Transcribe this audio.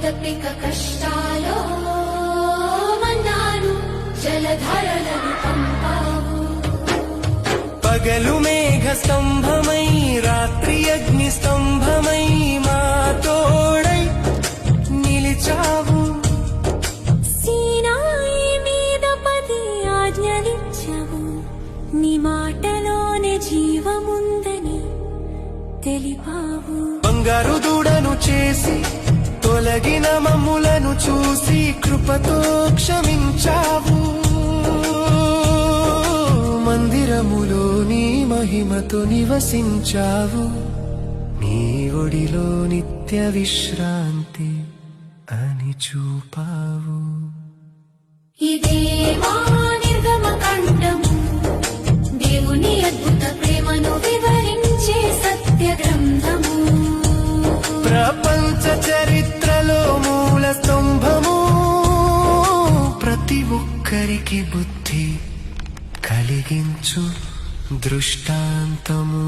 తప్పిక కష్టాలో మన్నాను జలధారలను పంపావు. పగలు మేఘ స్తంభమై రాత్రి అగ్ని స్తంభమై మా తోడై నిలిచావు. సీనాయి మీద 10 ఆజ్ఞలిచ్చావు. నీ మాటలోనే జీవముందని తెలిపావు. బంగారు దూడను చేసి తొలగిన మమ్ములను చూసి కృపతో క్షమించావు. మందిరములో నీ మహిమతో నివసించావు. నీ ఒడిలో నిత్య విశ్రాంతి అని చూపావు. ఇదే మా నిర్గమకాండము, దేవుని అద్భుత ప్రేమను వివరించే సత్య గ్రంథము. ప్రపంచ చరిత్రలో మూల స్తంభము, ప్రతి ఒక్కరికి బుద్ధి కలిగించు దృష్టాంతము.